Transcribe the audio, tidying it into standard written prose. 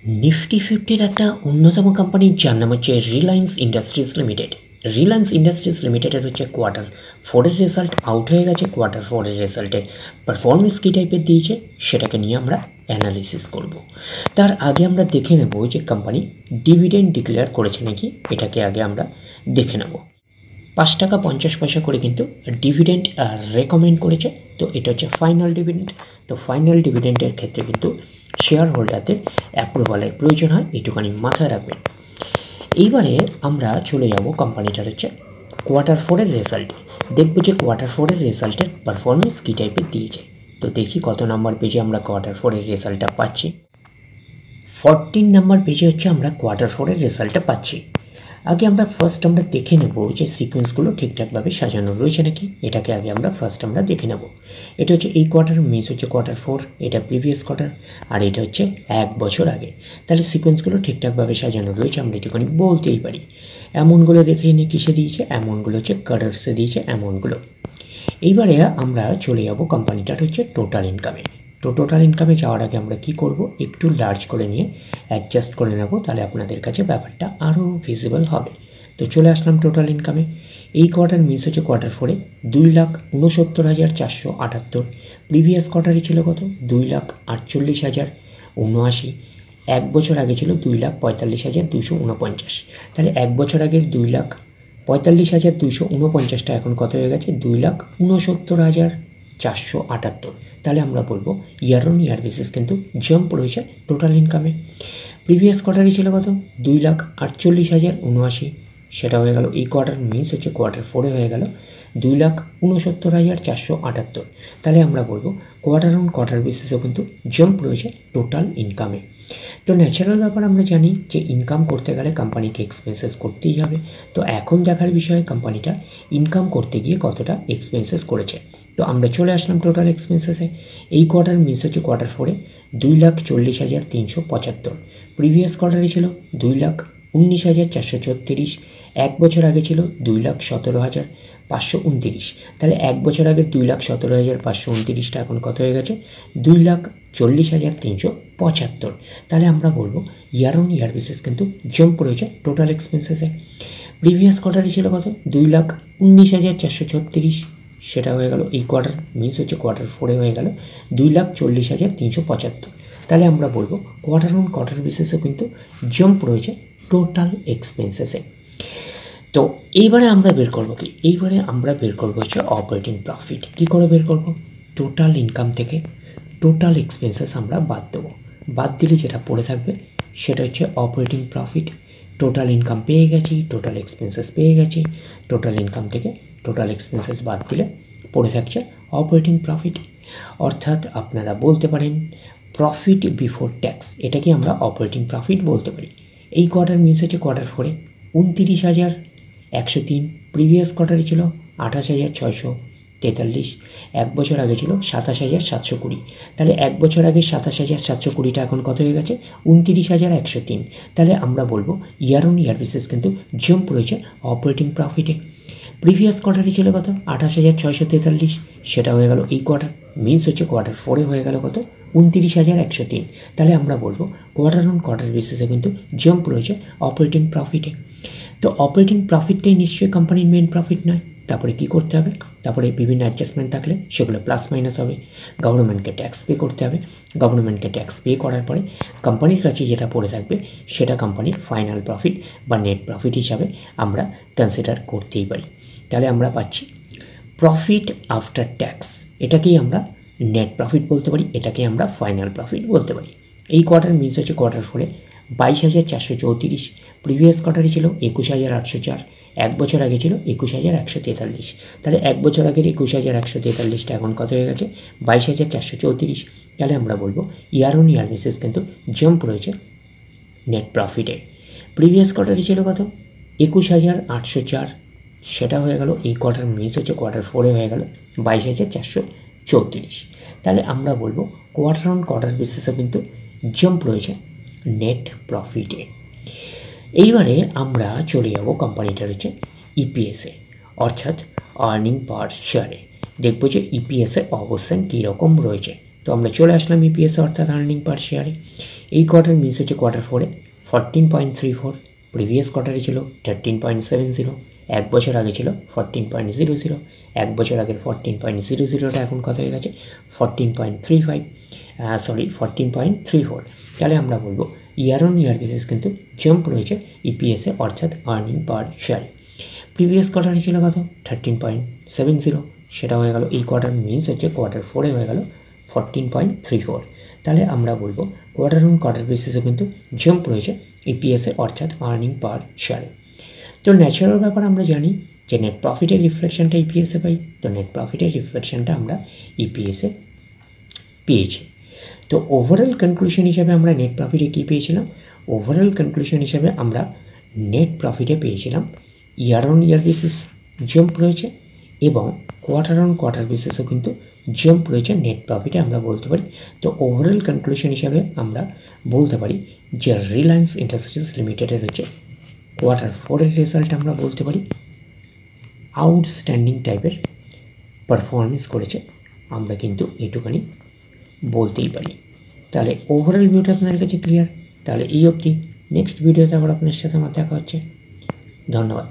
Nifty ফিফটির একটা অন্যতম company যার নাম হচ্ছে Reliance industries limited. Reliance industries লিমিটেডের হচ্ছে কোয়ার্টার ফোরের রেজাল্ট আউট হয়ে গেছে। কোয়ার্টার ফোরের রেজাল্টের পারফরমেন্স কী টাইপের দিয়েছে সেটাকে নিয়ে আমরা অ্যানালিসিস করব। তার আগে আমরা দেখে নেব যে কোম্পানি ডিভিডেন্ড ডিক্লেয়ার করেছে নাকি, এটাকে আগে আমরা দেখে নেব। 5 টাকা 50 পয়সা করে কিন্তু ডিভিডেন্ড রেকমেন্ড করেছে। তো এটা হচ্ছে ফাইনাল ডিভিডেন্ড। তো ফাইনাল ডিভিডেন্ডের ক্ষেত্রে কিন্তু শেয়ার হোল্ডারদের অ্যাপ্রুভালের প্রয়োজন হয়, এইটুখানি মাথায় রাখবেন। এইবারে আমরা চলে যাব কোম্পানিটার হচ্ছে কোয়ার্টার ফোরের রেজাল্টে। দেখব যে কোয়ার্টার ফোরের রেজাল্টের পারফরমেন্স কী টাইপের দিয়েছে। তো দেখি কত নাম্বার পেজে আমরা কোয়ার্টার ফোরের রেজাল্টটা পাচ্ছি। 14 নাম্বার পেজে হচ্ছে আমরা কোয়ার্টার ফোরের রেজাল্টটা পাচ্ছি। আগে আমরা আমরা দেখে নেব যে সিকোয়েন্সগুলো ঠিকঠাকভাবে সাজানো রয়েছে নাকি, এটাকে আগে আমরা দেখে নেব। এটা হচ্ছে এই কোয়ার্টার, মিস হচ্ছে কোয়ার্টার ফোর, এটা প্রিভিয়াস কোয়ার্টার, আর এটা হচ্ছে 1 বছর আগে। তাহলে সিকোয়েন্সগুলো ঠিকঠাকভাবে সাজানো রয়েছে, আমরা এটুখানি বলতেই পারি। অ্যামাউন্টগুলো দেখে নিয়ে কিসে দিয়েছে, অ্যামাউন্টগুলো হচ্ছে কাটার্সে দিয়েছে অ্যামাউন্টগুলো। এইবারে আমরা চলে যাব কোম্পানিটার হচ্ছে টোটাল ইনকামে। তো টোটাল ইনকামে যাওয়ার আগে আমরা কি করব, একটু লার্জ করে নিয়ে অ্যাডজাস্ট করে নেব, তাহলে আপনাদের কাছে ব্যাপারটা আরও ভিজিবল হবে। তো চলে আসলাম টোটাল ইনকামে। এই কোয়ার্টার মিস হচ্ছে কোয়ার্টার ফোরে 2,69,478। প্রিভিয়াস কোয়ার্টারে ছিল কত, 2,48,079। 1 বছর আগে ছিল 2,45,249। তাহলে 1 বছর আগের 2,45,249টা এখন কত হয়ে গেছে, 2,69,478। তাহলে আমরা বলবো ইয়ার অন ইয়ার বেসিস কিন্তু জাম্প রয়েছে টোটাল ইনকামে। প্রিভিয়াস কোয়ার্টারে ছিল কত, 2,48,079, সেটা হয়ে গেল এই কোয়ার্টার মিস হচ্ছে কোয়ার্টার ফোরে হয়ে গেল 2,69,478। তাহলে আমরা বলবো কোয়ার্টার অন কোয়ার্টার বেসিসেও কিন্তু জাম্প রয়েছে টোটাল ইনকামে। তো ন্যাচারাল ব্যাপার, আমরা জানি যে ইনকাম করতে গেলে কোম্পানিকে এক্সপেন্সেস করতেই হবে। তো এখন দেখার বিষয় কোম্পানিটা ইনকাম করতে গিয়ে কতটা এক্সপেন্সেস করেছে। তো আমরা চলে আসলাম টোটাল এক্সপেন্সেসে। এই কোয়ার্টার মিস হচ্ছে কোয়ার্টার ফোরে 2,40,375। প্রিভিয়াস কোয়ার্টারে ছিল 2,19,434। 1 বছর আগে ছিল 2,17,529। তাহলে 1 বছর আগে 2,17,529টা এখন কত হয়ে গেছে, 2,40,375। তাহলে আমরা বলবো ইয়ার অন ইয়ার বেসিস কিন্তু জাম্প রয়েছে টোটাল এক্সপেন্সেসে। প্রিভিয়াস কোয়ার্টারে ছিল কত, 2,19,436, সেটা হয়ে গেল এই কোয়ার্টার মিস হচ্ছে কোয়ার্টার ফোরে হয়ে গেল 2,40,375। তাহলে আমরা বলবো কোয়ার্টার অন কোয়ার্টার বেসিসে কিন্তু জাম্প রয়েছে টোটাল এক্সপেন্সেসে। তো এইবারে আমরা বের করবো কি, এইবারে আমরা বের করবো হচ্ছে অপারেটিং প্রফিট। কী করে বের করব, টোটাল ইনকাম থেকে টোটাল এক্সপেন্সেস আমরা বাদ দেবো। বাদ দিলে যেটা পড়ে থাকবে সেটা হচ্ছে অপারেটিং প্রফিট। টোটাল ইনকাম পেয়ে গেছি, টোটাল এক্সপেন্সেস পেয়ে গেছি, টোটাল ইনকাম থেকে টোটাল এক্সপেন্সেস বাদ দিলে পড়ে থাকছে অপারেটিং প্রফিট। অর্থাৎ আপনারা বলতে পারেন প্রফিট বিফোর ট্যাক্স, এটাকে আমরা অপারেটিং প্রফিট বলতে পারি। এই কোয়ার্টার মিস হচ্ছে কোয়ার্টার ফোরে 29,103। প্রিভিয়াস কোয়ার্টারে ছিল 28,643। 1 বছর আগে ছিল 27,720। তাহলে 1 বছর আগে 27,720টা এখন কত হয়ে গেছে, 29,103। তাহলে আমরা বলবো ইয়ার অন ইয়ার বেসিস কিন্তু জাম্প রয়েছে অপারেটিং প্রফিটে। প্রিভিয়াস কোয়ার্টারে ছিল কত, 28,643, সেটা হয়ে গেল এই কোয়ার্টার মিস হচ্ছে কোয়ার্টার ফোরে হয়ে গেল কত, 29,103। তাহলে আমরা বলবো কোয়ার্টার অন কোয়ার্টার বেসিসে কিন্তু জাম্প রয়েছে অপারেটিং প্রফিটে। তো অপারেটিং প্রফিটটাই নিশ্চয়ই কোম্পানির মেন প্রফিট নয়। তারপরে কি করতে হবে, তারপরে বিভিন্ন অ্যাডজাস্টমেন্ট থাকলে সেগুলো প্লাস মাইনাস হবে। গভর্নমেন্টকে ট্যাক্স পে করতে হবে। গভর্নমেন্টকে ট্যাক্স পে করার পরে কোম্পানির কাছে যেটা পড়ে থাকবে সেটা কোম্পানির ফাইনাল প্রফিট বা নেট প্রফিট হিসাবে আমরা কনসিডার করতেই পারি। তাহলে আমরা পাচ্ছি প্রফিট আফটার ট্যাক্স, এটাকেই আমরা নেট প্রফিট বলতে পারি, এটাকেই আমরা ফাইনাল প্রফিট বলতে পারি। এই কোয়ার্টার মিস হচ্ছে কোয়ার্টার ফোরে 22,434। প্রিভিয়াস কোয়ার্টারে ছিল 21,804। 1 বছর আগে ছিল 21,143। তাহলে 1 বছর আগের 21,143টা এখন কত হয়ে গেছে, 22,434। তাহলে আমরা বলবো ইয়ার অন ইয়ার বেসিস কিন্তু জাম্প রয়েছে নেট প্রফিটে। প্রিভিয়াস কোয়ার্টারে ছিল কত, 21,804, সেটা হয়ে গেল এই কোয়ার্টার মিস হচ্ছে কোয়ার্টার ফোরে হয়ে গেল 22,434। তাহলে আমরা বলবো কোয়ার্টার অন কোয়ার্টার বেসিসে কিন্তু জাম্প রয়েছে নেট প্রফিটে। এইবারে আমরা চলে যাব কোম্পানিটার হচ্ছে ইপিএসে, অর্থাৎ আর্নিং পার শেয়ারে। দেখবো যে ইপিএসের অবস্থান কীরকম রয়েছে। তো আমরা চলে আসলাম ইপিএসে, অর্থাৎ আর্নিং পার শেয়ারে। এই কোয়ার্টার মিস হচ্ছে কোয়ার্টার 4-এ 14.34, প্রিভিয়াস কোয়ার্টারে ছিল 13.70, এক বছর আগে ছিল 14.00, এক বছর আগের 14.00টা এখন কত হয়ে গেছে 14.35, 14.34। তাহলে আমরা বলবো ইয়ার অন ইয়ার বেসিস কিন্তু জাম্প রয়েছে ইপিএসে অর্থাৎ আর্নিং পার শেয়ারে। প্রিভিয়াস কোয়ার্টারে ছিল কত 13.70, সেটা হয়ে গেল এই কোয়ার্টার মিস হচ্ছে কোয়ার্টার 4-এ হয়ে গেল 14.34। তাহলে আমরা বলবো কোয়ার্টার অন কোয়ার্টার বেসিসে কিন্তু জাম্প রয়েছে ইপিএসে অর্থাৎ আর্নিং পার শেয়ারে। তো ন্যাচারাল ব্যাপার আমরা জানি যে নেট প্রফিটের রিফ্লেকশনটা ইপিএসে পাই, তো নেট প্রফিটের রিফ্লেকশনটা আমরা ইপিএসে পেয়েছি। তো ওভারঅল কনক্লুশন হিসাবে আমরা নেট প্রফিটে কী পেয়েছিলাম, ওভারঅল কনক্লুশন হিসাবে আমরা নেট প্রফিটে পেয়েছিলাম year on year basis jump রয়েছে এবং কোয়ার্টার অন কোয়ার্টার বেসিসও কিন্তু জাম্প রয়েছে নেট প্রফিটে আমরা বলতে পারি। তো ওভারঅল কনক্লুশন হিসাবে আমরা বলতে পারি যে রিলায়েন্স ইন্ডাস্ট্রিজ লিমিটেডের রয়েছে কোয়ার্টার 4-এর রেজাল্ট আমরা বলতে পারি আউটস্ট্যান্ডিং টাইপের পারফরমেন্স করেছে, আমরা কিন্তু এটুখানি বলতেই পারি। তাহলে ওভারঅল ভিউটা আপনার কাছে ক্লিয়ার। তাহলে এই অবধি, নেক্সট ভিডিওতে আবার আপনার সাথে আমার দেখা হচ্ছে। ধন্যবাদ।